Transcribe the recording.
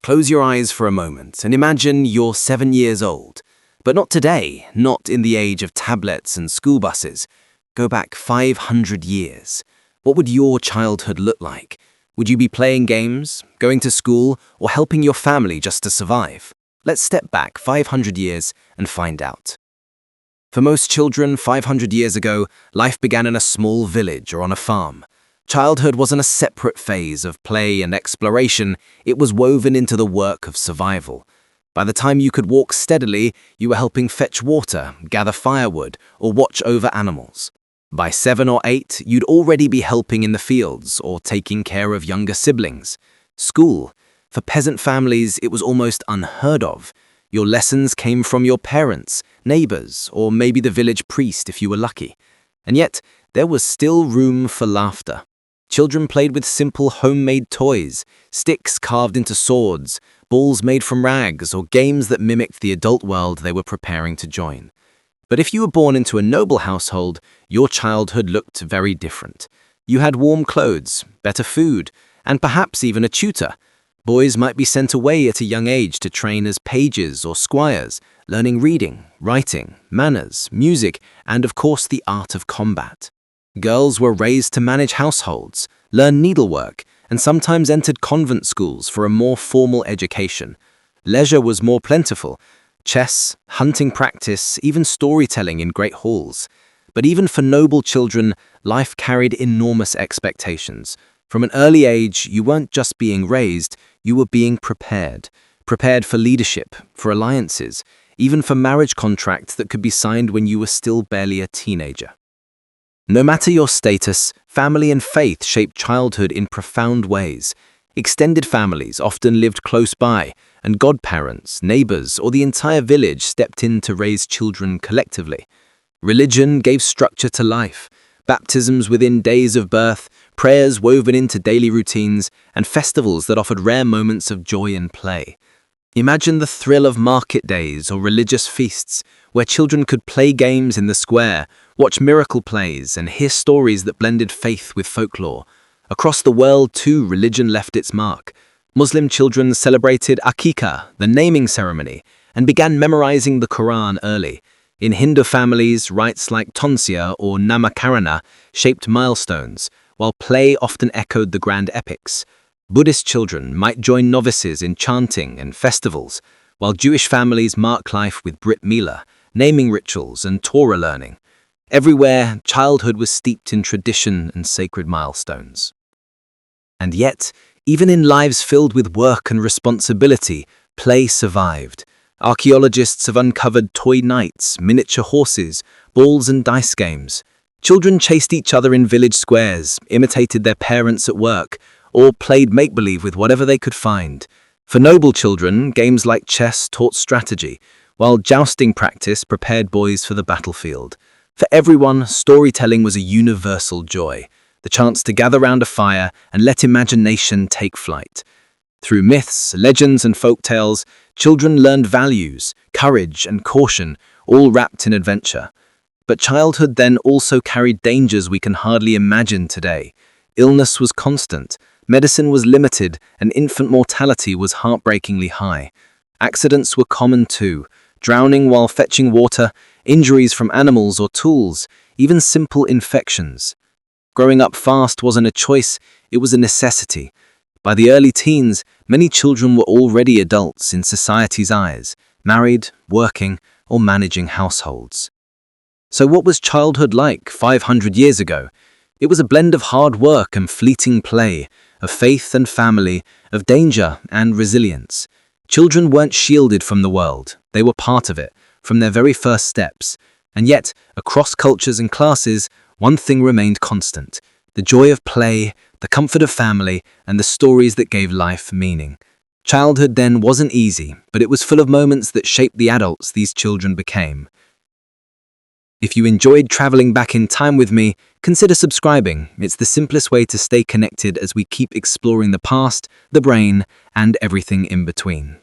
Close your eyes for a moment and imagine you're 7 years old. But not today, not in the age of tablets and school buses. Go back 500 years. What would your childhood look like? Would you be playing games, going to school, or helping your family just to survive? Let's step back 500 years and find out. For most children 500 years ago, life began in a small village or on a farm. Childhood wasn't a separate phase of play and exploration, it was woven into the work of survival. By the time you could walk steadily, you were helping fetch water, gather firewood, or watch over animals. By 7 or 8, you'd already be helping in the fields or taking care of younger siblings. School. For peasant families, it was almost unheard of. Your lessons came from your parents, neighbors, or maybe the village priest if you were lucky. And yet, there was still room for laughter. Children played with simple homemade toys, sticks carved into swords, balls made from rags, or games that mimicked the adult world they were preparing to join. But if you were born into a noble household, your childhood looked very different. You had warm clothes, better food, and perhaps even a tutor. Boys might be sent away at a young age to train as pages or squires, learning reading, writing, manners, music, and of course the art of combat. Girls were raised to manage households, learn needlework, and sometimes entered convent schools for a more formal education. Leisure was more plentiful: chess, hunting practice, even storytelling in great halls. But even for noble children, life carried enormous expectations. From an early age, you weren't just being raised, you were being prepared. Prepared for leadership, for alliances, even for marriage contracts that could be signed when you were still barely a teenager. No matter your status, family and faith shaped childhood in profound ways. Extended families often lived close by, and godparents, neighbors, or the entire village stepped in to raise children collectively. Religion gave structure to life. Baptisms within days of birth, prayers woven into daily routines, and festivals that offered rare moments of joy and play. Imagine the thrill of market days or religious feasts, where children could play games in the square, watch miracle plays, and hear stories that blended faith with folklore. Across the world, too, religion left its mark. Muslim children celebrated Aqiqah, the naming ceremony, and began memorizing the Quran early. In Hindu families, rites like Tonsya or Namakarana shaped milestones, while play often echoed the grand epics. Buddhist children might join novices in chanting and festivals, while Jewish families mark life with Brit Milah, naming rituals, and Torah learning. Everywhere, childhood was steeped in tradition and sacred milestones. And yet, even in lives filled with work and responsibility, play survived. Archaeologists have uncovered toy knights, miniature horses, balls and dice games. Children chased each other in village squares, imitated their parents at work, or played make-believe with whatever they could find. For noble children, games like chess taught strategy, while jousting practice prepared boys for the battlefield. For everyone, storytelling was a universal joy, the chance to gather round a fire and let imagination take flight. Through myths, legends, and folk tales, children learned values, courage, and caution, all wrapped in adventure. But childhood then also carried dangers we can hardly imagine today. Illness was constant, medicine was limited, and infant mortality was heartbreakingly high. Accidents were common too: drowning while fetching water, injuries from animals or tools, even simple infections. Growing up fast wasn't a choice, it was a necessity. By the early teens, many children were already adults in society's eyes, married, working, or managing households. So what was childhood like 500 years ago? It was a blend of hard work and fleeting play, of faith and family, of danger and resilience. Children weren't shielded from the world, they were part of it, from their very first steps. And yet, across cultures and classes, one thing remained constant: the joy of play, the comfort of family, and the stories that gave life meaning. Childhood then wasn't easy, but it was full of moments that shaped the adults these children became. If you enjoyed traveling back in time with me, consider subscribing. It's the simplest way to stay connected as we keep exploring the past, the brain, and everything in between.